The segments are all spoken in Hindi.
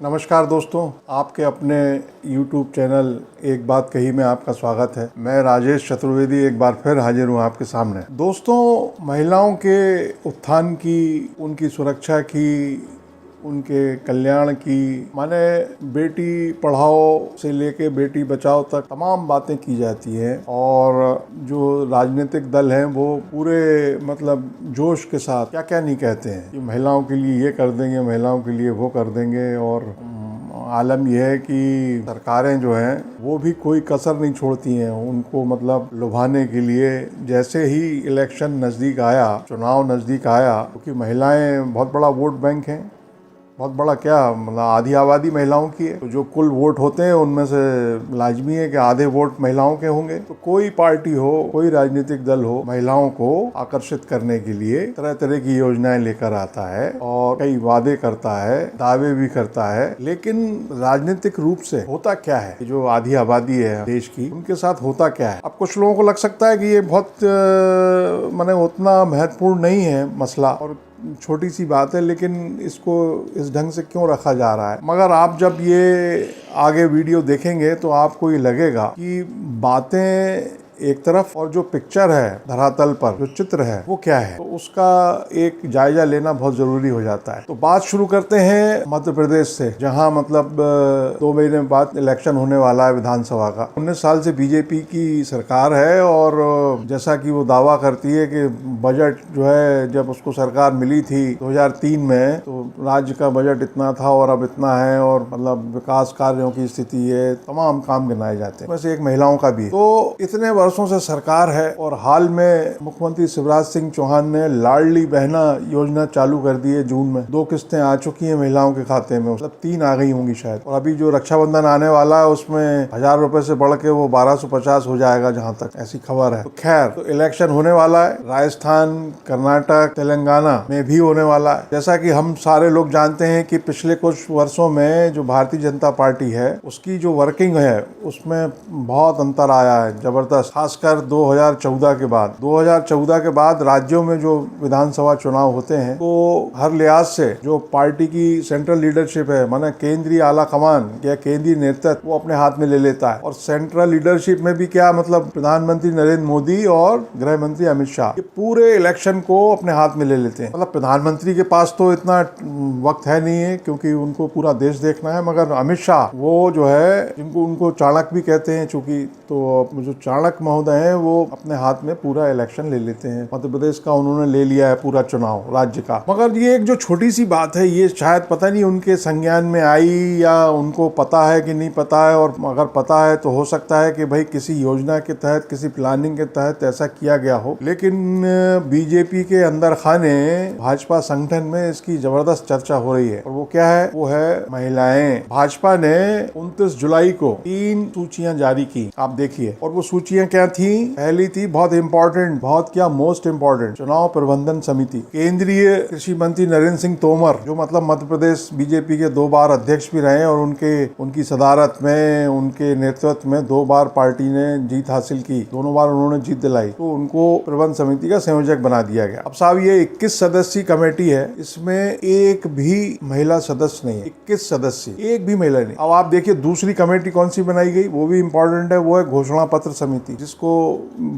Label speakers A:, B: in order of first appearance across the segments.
A: नमस्कार दोस्तों, आपके अपने YouTube चैनल एक बात कही में आपका स्वागत है। मैं राजेश चतुर्वेदी एक बार फिर हाजिर हूँ आपके सामने। दोस्तों, महिलाओं के उत्थान की, उनकी सुरक्षा की, उनके कल्याण की, माने बेटी पढ़ाओ से लेके बेटी बचाओ तक तमाम बातें की जाती हैं और जो राजनीतिक दल हैं वो पूरे मतलब जोश के साथ क्या क्या नहीं कहते हैं कि महिलाओं के लिए ये कर देंगे, महिलाओं के लिए वो कर देंगे। और आलम यह है कि सरकारें जो हैं वो भी कोई कसर नहीं छोड़ती हैं उनको मतलब लुभाने के लिए। जैसे ही इलेक्शन नज़दीक आया, चुनाव नज़दीक आया, क्योंकि महिलाएं बहुत बड़ा वोट बैंक हैं, बहुत बड़ा क्या मतलब आधी आबादी महिलाओं की है, तो जो कुल वोट होते हैं उनमें से लाजमी है कि आधे वोट महिलाओं के होंगे। तो कोई पार्टी हो, कोई राजनीतिक दल हो, महिलाओं को आकर्षित करने के लिए तरह तरह की योजनाएं लेकर आता है और कई वादे करता है, दावे भी करता है। लेकिन राजनीतिक रूप से होता क्या है, जो आधी आबादी है देश की, उनके साथ होता क्या है। अब कुछ लोगों को लग सकता है कि ये बहुत माने उतना महत्वपूर्ण नहीं है मसला और छोटी सी बात है, लेकिन इसको इस ढंग से क्यों रखा जा रहा है। मगर आप जब ये आगे वीडियो देखेंगे तो आपको ये लगेगा कि बातें एक तरफ और जो पिक्चर है धरातल पर, जो चित्र है वो क्या है, तो उसका एक जायजा लेना बहुत जरूरी हो जाता है। तो बात शुरू करते हैं मध्य प्रदेश से, जहां मतलब 2 महीने बाद इलेक्शन होने वाला है विधानसभा का। 19 साल से बीजेपी की सरकार है और जैसा कि वो दावा करती है कि बजट जो है, जब उसको सरकार मिली थी 2003 में, तो राज्य का बजट इतना था और अब इतना है, और मतलब विकास कार्यों की स्थिति है, तमाम काम गिनाए जाते हैं, वैसे एक महिलाओं का भी। तो इतने वर्षों से सरकार है और हाल में मुख्यमंत्री शिवराज सिंह चौहान ने लाडली बहना योजना चालू कर दी है। जून में 2 किस्तें आ चुकी हैं महिलाओं के खाते में, मतलब 3 आ गई होंगी शायद, और अभी जो रक्षाबंधन आने वाला है उसमें 1000 रुपए से बढ़ के वो 1250 हो जाएगा, जहां तक ऐसी खबर है। तो खैर, तो इलेक्शन होने वाला है राजस्थान, कर्नाटक, तेलंगाना में भी होने वाला है। जैसा कि हम सारे लोग जानते हैं कि पिछले कुछ वर्षों में जो भारतीय जनता पार्टी है उसकी जो वर्किंग है उसमें बहुत अंतर आया है, जबरदस्त। खासकर 2014 के बाद, 2014 के बाद राज्यों में जो विधानसभा चुनाव होते हैं तो हर लिहाज से जो पार्टी की सेंट्रल लीडरशिप है, माने केंद्रीय आला कमान या केंद्रीय नेतृत्व, वो अपने हाथ में ले लेता है। और सेंट्रल लीडरशिप में भी क्या मतलब प्रधानमंत्री नरेंद्र मोदी और गृह मंत्री अमित शाह, ये पूरे इलेक्शन को अपने हाथ में ले लेते हैं। मतलब प्रधानमंत्री के पास तो इतना वक्त है नहीं है क्योंकि उनको पूरा देश देखना है, मगर अमित शाह वो जो है, जिनको उनको चाणक्य भी कहते हैं चूंकि, तो जो चाणक्य महोदय हैं वो अपने हाथ में पूरा इलेक्शन ले लेते हैं। मध्य प्रदेश का उन्होंने ले लिया है पूरा चुनाव राज्य का। मगर ये एक जो छोटी सी बात है, ये शायद पता नहीं उनके संज्ञान में आई या उनको पता है कि नहीं पता है, और अगर पता है तो हो सकता है कि भाई किसी योजना के तहत, किसी प्लानिंग के तहत ऐसा किया गया हो। लेकिन बीजेपी के अंदर खाने, भाजपा संगठन में इसकी जबरदस्त चर्चा हो रही है, और वो क्या है, वो है महिलाएं। भाजपा ने 29 जुलाई को 3 सूचियां जारी की, आप देखिए। और वो सूचियां क्या थी? पहली थी बहुत इंपॉर्टेंट, बहुत क्या मोस्ट इंपॉर्टेंट, चुनाव प्रबंधन समिति। केंद्रीय कृषि मंत्री नरेंद्र सिंह तोमर, जो मतलब मध्य प्रदेश बीजेपी के 2 बार अध्यक्ष भी रहे और उनकी सदारत में, उनके नेतृत्व में 2 बार पार्टी ने जीत हासिल की, दोनों बार उन्होंने जीत दिलाई, तो उनको प्रबंध समिति का संयोजक बना दिया गया। अब साहब ये 21 सदस्यीय कमेटी है, इसमें एक भी महिला सदस्य नहीं है। 21 सदस्य, एक भी महिला नहीं। अब आप देखिए दूसरी कमेटी कौन सी बनाई गई, वो भी इंपॉर्टेंट है, वो है घोषणा पत्र समिति, जिसको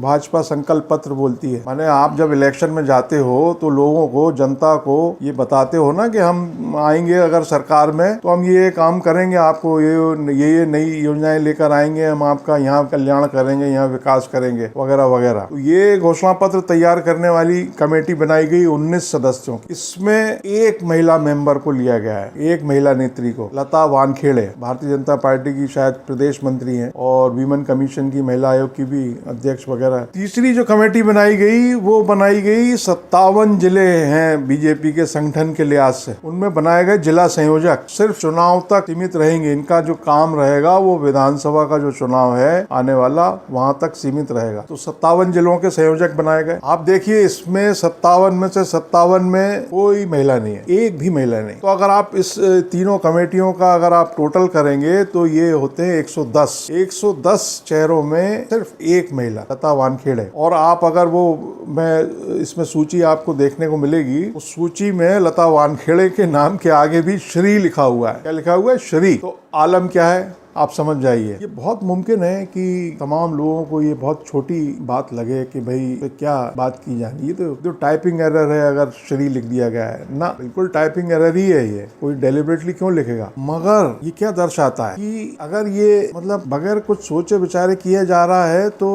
A: भाजपा संकल्प पत्र बोलती है। माने आप जब इलेक्शन में जाते हो तो लोगों को, जनता को ये बताते हो ना कि हम आएंगे अगर सरकार में तो हम ये काम करेंगे, आपको ये नई योजनाएं लेकर आएंगे, हम आपका यहाँ कल्याण करेंगे, यहाँ विकास करेंगे, वगैरह वगैरह। तो ये घोषणा पत्र तैयार करने वाली कमेटी बनाई गई 19 सदस्यों की। इसमें एक महिला मेंबर को लिया गया है, एक महिला नेत्री को, लता वानखेड़े, भारतीय जनता पार्टी की शायद प्रदेश मंत्री है और वीमेन कमीशन की, महिला आयोग की भी अध्यक्ष वगैरह। तीसरी जो कमेटी बनाई गई वो बनाई गई 57 जिले हैं बीजेपी के संगठन के लिहाज से, उनमें बनाए गए जिला संयोजक सिर्फ चुनाव तक सीमित रहेंगे। इनका जो काम रहेगा वो विधानसभा का जो चुनाव है आने वाला, वहां तक सीमित रहेगा। तो 57 जिलों के संयोजक बनाए गए। आप देखिए इसमें 57 में से 57 में कोई महिला नहीं है, एक भी महिला नहीं। तो अगर आप इस तीनों कमेटियों का अगर आप टोटल करेंगे तो ये होते हैं 110 चेहरों में सिर्फ एक महिला लता वानखेड़े। और आप अगर वो, मैं इसमें सूची आपको देखने को मिलेगी, उस सूची में लता वानखेड़े के नाम के आगे भी श्री लिखा हुआ है। क्या लिखा हुआ है? श्री। तो आलम क्या है आप समझ जाइए। ये बहुत मुमकिन है कि तमाम लोगों को ये बहुत छोटी बात लगे कि भाई तो क्या बात की जा रही है, तो जो टाइपिंग एरर है अगर श्री लिख दिया गया है ना, बिल्कुल टाइपिंग एरर ही है, ये कोई डेलिबरेटली क्यों लिखेगा। मगर ये क्या दर्शाता है कि अगर ये मतलब बगैर कुछ सोचे विचारे किया जा रहा है तो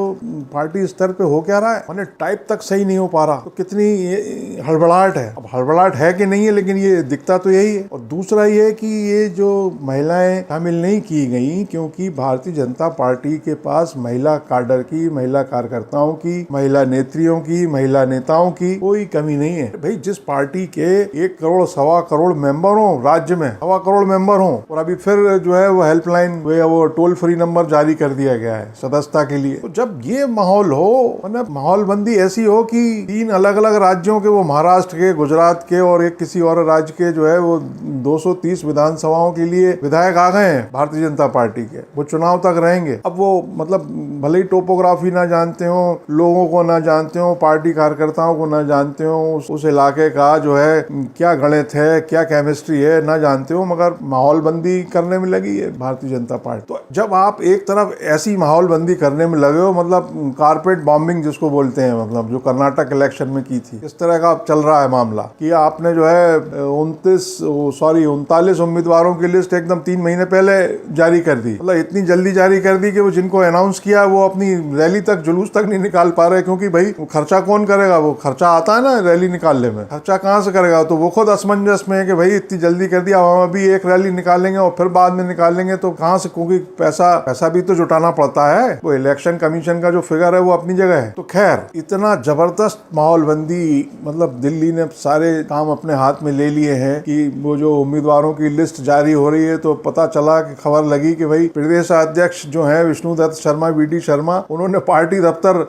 A: पार्टी स्तर पे हो क्या रहा है, मैंने टाइप तक सही नहीं हो पा रहा, तो कितनी हड़बड़ाहट है। अब हड़बड़ाहट है कि नहीं है, लेकिन ये दिखता तो यही है। और दूसरा ये कि ये जो महिलाएं शामिल नहीं की गई क्योंकि भारतीय जनता पार्टी के पास महिला काडर की, महिला कार्यकर्ताओं की, महिला नेत्रियों की, महिला नेताओं की कोई कमी नहीं है। भाई जिस पार्टी के 1 करोड़ सवा करोड़ मेंबर हो, राज्य में 1.25 करोड़ मेंबर हो, और अभी फिर जो है वो हेल्पलाइन वो टोल फ्री नंबर जारी कर दिया गया है सदस्यता के लिए। तो जब ये माहौल हो, मतलब माहौल बंदी ऐसी हो कि 3 अलग अलग राज्यों के, वो महाराष्ट्र के, गुजरात के और एक किसी और राज्य के जो है वो 230 विधानसभाओं के लिए विधायक आ गए हैं भारतीय जनता पार्टी के, वो चुनाव तक रहेंगे। अब वो मतलब भले ही टोपोग्राफी ना जानते हो, लोगों को ना जानते हो, पार्टी कार्यकर्ताओं को ना जानते हो, उस इलाके का जो है क्या गणित है, क्या केमिस्ट्री है ना जानते हो, मगर माहौल बंदी करने में लगी है भारतीय जनता पार्टी। तो जब आप एक तरफ ऐसी माहौल बंदी करने में लगे हो, मतलब कारपेट बॉम्बिंग जिसको बोलते हैं, मतलब जो कर्नाटक इलेक्शन में की थी, इस तरह का चल रहा है मामला कि आपने जो है 39 उम्मीदवारों की लिस्ट एकदम 3 महीने पहले जारी कर दी। मतलब इतनी जल्दी जारी कर दी कि वो जिनको अनाउंस किया वो अपनी रैली तक, जुलूस तक नहीं निकाल पा रहे, क्योंकि भाई खर्चा कौन करेगा, वो खर्चा आता है ना रैली निकालने में, खर्चा कहाँ से करेगा। तो वो खुद असमंजस में है कि भाई इतनी जल्दी कर दिया, हम अभी एक रैली निकालेंगे और फिर बाद में निकालेंगे तो कहाँ से, क्योंकि पैसा भी तो जुटाना पड़ता है। वो इलेक्शन कमीशन का जो फिगर है वो अपनी जगह है। तो खैर इतना जबरदस्त माहौल बंदी, मतलब दिल्ली ने सारे काम अपने हाथ में ले लिए हैं कि वो जो उम्मीदवारों की लिस्ट जारी हो रही है, तो पता चला कि खबर लगी कि भाई प्रदेश अध्यक्ष जो है विष्णुदत्त शर्मा, वीडी शर्मा, उन्होंने पार्टी दफ्तर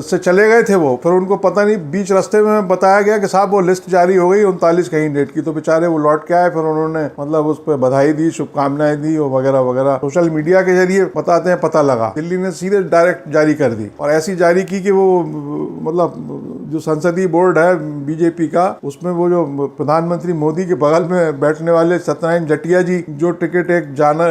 A: से चले गए थे वो, फिर उनको पता नहीं बीच रास्ते में बताया गया कि साहब वो लिस्ट जारी हो गई 39 कैंडिडेट की, तो बेचारे वो लौट के आए, फिर उन्होंने मतलब उस पर बधाई दी, शुभकामनाएं दी और वगैरह वगैरह। सोशल मीडिया के जरिए बताते हैं पता लगा, दिल्ली ने सीधे डायरेक्ट जारी कर दी, और ऐसी जारी की कि वो मतलब जो संसदीय बोर्ड है बीजेपी का, उसमें वो जो प्रधानमंत्री मोदी के बगल में बैठने वाले सत्यनारायण जटिया जी, जो टिकट एक जाना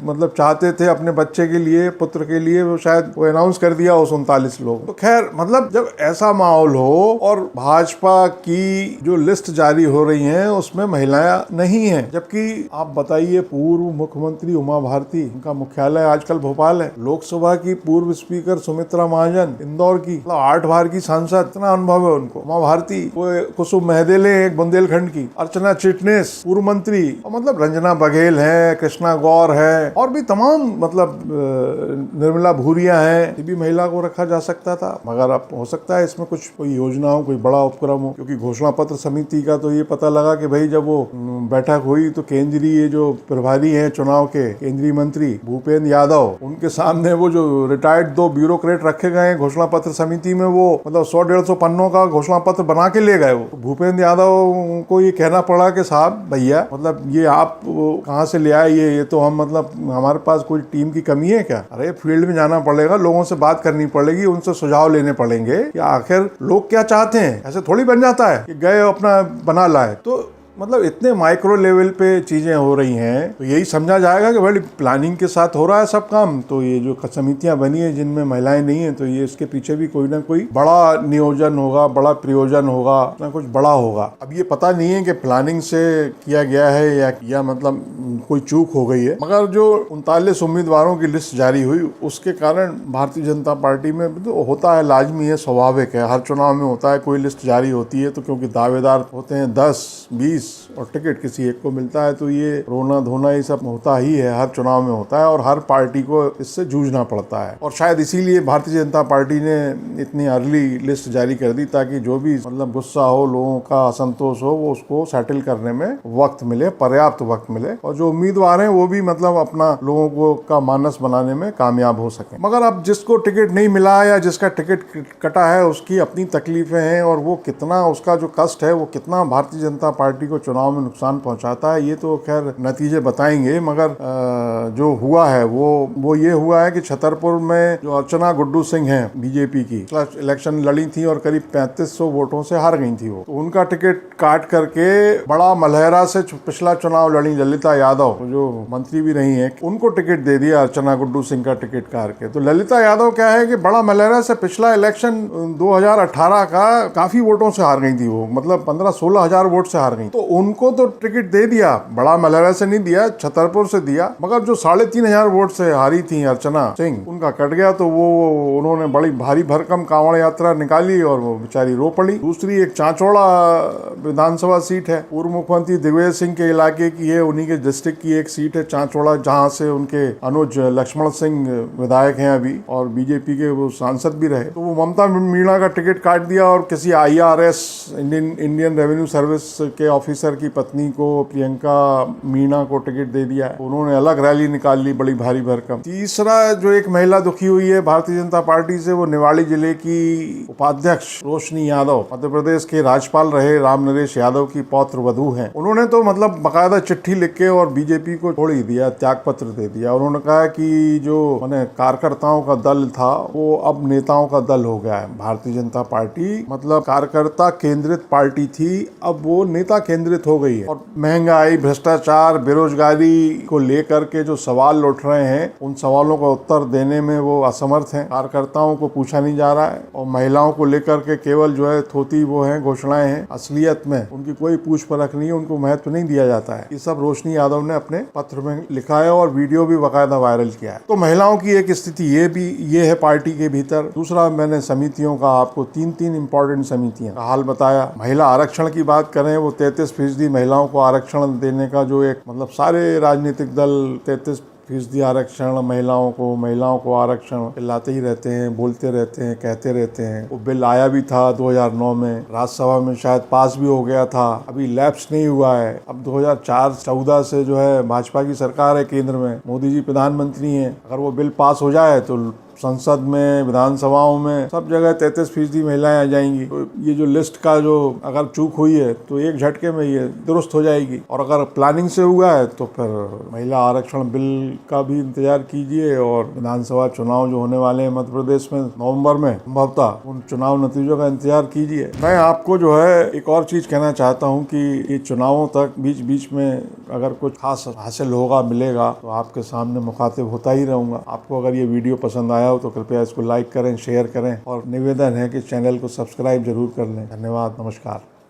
A: मतलब चाहते थे अपने बच्चे के लिए, पुत्र के लिए, वो शायद वो अनाउंस कर दिया उस 39 लोग। तो खैर मतलब जब ऐसा माहौल हो और भाजपा की जो लिस्ट जारी हो रही है उसमें महिलाएं नहीं है, जबकि आप बताइए पूर्व मुख्यमंत्री उमा भारती, उनका मुख्यालय आजकल भोपाल है, लोकसभा की पूर्व स्पीकर सुमित्रा महाजन इंदौर की, मतलब 8 बार की सांसद, इतना अनुभव है उनको, उमा भारती, वो कुसुम महदेले एक बुंदेलखंड की, अर्चना चिटनेस पूर्व मंत्री, मतलब रंजना बघेल है, कृष्णा गौर है, और भी तमाम, मतलब निर्मला भूरिया है, ये भी महिला को रखा जा सकता था। मगर अब हो सकता है इसमें कुछ कोई योजना हो, कोई बड़ा उपक्रम हो, क्योंकि घोषणा पत्र समिति का तो ये पता लगा कि भाई जब वो बैठक हुई तो केंद्रीय जो प्रभारी है चुनाव के, केंद्रीय मंत्री भूपेंद्र यादव, उनके सामने वो जो रिटायर्ड 2 ब्यूरोक्रेट रखे गए हैं घोषणा पत्र समिति में, वो मतलब 100-150 पन्नों का घोषणा पत्र बना के ले गए। वो भूपेंद्र यादव को ये कहना पड़ा कि साहब भैया, मतलब ये आप कहाँ से ले आए, ये तो हम, मतलब हमारे पास कोई टीम की कमी है क्या? अरे फील्ड में जाना पड़ेगा, लोगों से बात करनी पड़ेगी, उनसे सुझाव लेने पड़ेंगे कि आखिर लोग क्या चाहते हैं। ऐसे थोड़ी बन जाता है कि गए अपना बना लाए। तो मतलब इतने माइक्रो लेवल पे चीजें हो रही हैं, तो यही समझा जाएगा कि बड़ी प्लानिंग के साथ हो रहा है सब काम। तो ये जो समितियां बनी है जिनमें महिलाएं नहीं है, तो ये इसके पीछे भी कोई ना कोई बड़ा नियोजन होगा, बड़ा प्रयोजन होगा, ना कुछ बड़ा होगा। अब ये पता नहीं है कि प्लानिंग से किया गया है या मतलब कोई चूक हो गई है, मगर जो 39 उम्मीदवारों की लिस्ट जारी हुई उसके कारण भारतीय जनता पार्टी में तो होता है, लाजमी है, स्वाभाविक है, हर चुनाव में होता है, कोई लिस्ट जारी होती है तो क्योंकि दावेदार होते हैं 10-20 और टिकट किसी एक को मिलता है, तो ये रोना धोना ये सब होता ही है, हर चुनाव में होता है और हर पार्टी को इससे जूझना पड़ता है। और शायद इसीलिए भारतीय जनता पार्टी ने इतनी अर्ली लिस्ट जारी कर दी ताकि जो भी मतलब गुस्सा हो, लोगों का असंतोष हो, वो उसको सेटल करने में वक्त मिले, पर्याप्त वक्त मिले, और जो उम्मीदवार हैं वो भी मतलब अपना लोगों को का मानस बनाने में कामयाब हो सके। मगर अब जिसको टिकट नहीं मिला या जिसका टिकट कटा है उसकी अपनी तकलीफें हैं, और वो कितना उसका जो कष्ट है वो कितना भारतीय जनता पार्टी को चुनाव में नुकसान पहुंचाता है, ये तो खैर नतीजे बताएंगे। मगर जो हुआ है वो ये हुआ है कि छतरपुर में जो अर्चना गुड्डू सिंह हैं बीजेपी की, इलेक्शन लड़ी थी और करीब 3500 वोटों से हार गई थी वो, तो उनका टिकट काट करके बड़ा मलहरा से पिछला चुनाव लड़ी ललिता यादव, जो मंत्री भी रही है, उनको टिकट दे दिया अर्चना गुड्डू सिंह का टिकट काट के। तो ललिता यादव क्या है कि बड़ा मलहरा से पिछला इलेक्शन 2018 का काफी वोटों से हार गई थी वो, मतलब 15-16 हजार वोट से हार गई, तो उनको तो टिकट दे दिया, बड़ा मलहरा से नहीं दिया, छतरपुर से दिया, मगर जो 3500 वोट से हारी थी अर्चना सिंह, उनका कट गया। तो वो उन्होंने बड़ी भारी भरकम कांवड़ यात्रा निकाली और वो बेचारी रो पड़ी। दूसरी एक चांचौड़ा विधानसभा सीट है, पूर्व मुख्यमंत्री दिग्विजय सिंह के इलाके की है, उन्हीं के डिस्ट्रिक्ट की एक सीट है चांचौड़ा, जहां से उनके अनुज लक्ष्मण सिंह विधायक हैं अभी और बीजेपी के वो सांसद भी रहे। तो वो ममता मीणा का टिकट काट दिया और किसी IRS इंडियन रेवेन्यू सर्विस के ऑफिसर की पत्नी को, प्रियंका मीणा को टिकट दे दिया है। उन्होंने अलग रैली निकाल ली बड़ी भारी भरकम। तीसरा जो एक महिला दुखी हुई है भारतीय जनता पार्टी से, वो निवाड़ी जिले की उपाध्यक्ष रोशनी यादव, मध्य प्रदेश के राज्यपाल रहे राम नरेश यादव की पौत्र वधू हैं। उन्होंने तो मतलब बाकायदा चिट्ठी लिख के और बीजेपी को छोड़ ही दिया, त्याग पत्र दे दिया। उन्होंने कहा कि जो मैंने कार्यकर्ताओं का दल था वो अब नेताओं का दल हो गया है। भारतीय जनता पार्टी मतलब कार्यकर्ता केंद्रित पार्टी थी, अब वो नेता केंद्रित हो गई है। और महंगाई, भ्रष्टाचार, बेरोजगारी को लेकर के जो सवाल उठ रहे हैं, उन सवालों का उत्तर देने में वो असमर्थ हैं। कार्यकर्ताओं को पूछा नहीं जा रहा है और महिलाओं को लेकर के केवल जो है थोती वो है, घोषणाएं हैं, असलियत में उनकी कोई पूछ परख नहीं है, उनको महत्व नहीं दिया जाता है। ये सब रोशनी यादव ने अपने पत्र में लिखा है और वीडियो भी बाकायदा वायरल किया है। तो महिलाओं की एक स्थिति ये है पार्टी के भीतर। दूसरा, मैंने समितियों का आपको तीन इंपॉर्टेंट समितियां का हाल बताया। महिला आरक्षण की बात करें, वो 33% महिलाओं को आरक्षण देने का जो एक मतलब सारे राजनीतिक दल 33% आरक्षण महिलाओं को आरक्षण लाते ही रहते हैं, बोलते रहते हैं, कहते रहते हैं। वो बिल आया भी था 2009 में, राज्यसभा में शायद पास भी हो गया था, अभी लैप्स नहीं हुआ है। अब 2004-14 से जो है भाजपा की सरकार है केंद्र में, मोदी जी प्रधानमंत्री हैं। अगर वो बिल पास हो जाए तो संसद में, विधानसभाओं में सब जगह 33% महिलाएं आ जाएंगी। तो ये जो लिस्ट का जो अगर चूक हुई है तो एक झटके में ये दुरुस्त हो जाएगी। और अगर प्लानिंग से हुआ है तो फिर महिला आरक्षण बिल का भी इंतजार कीजिए। और विधानसभा चुनाव जो होने वाले हैं मध्य प्रदेश में नवंबर में, संभवतः उन चुनाव नतीजों का इंतजार कीजिए। मैं आपको जो है एक और चीज कहना चाहता हूँ कि ये चुनावों तक बीच बीच में अगर कुछ खास हासिल होगा, मिलेगा, तो आपके सामने मुखातिब होता ही रहूंगा। आपको अगर ये वीडियो पसंद आया हो तो कृपया इसको लाइक करें, शेयर करें और निवेदन है कि चैनल को सब्सक्राइब जरूर कर लें। धन्यवाद, नमस्कार।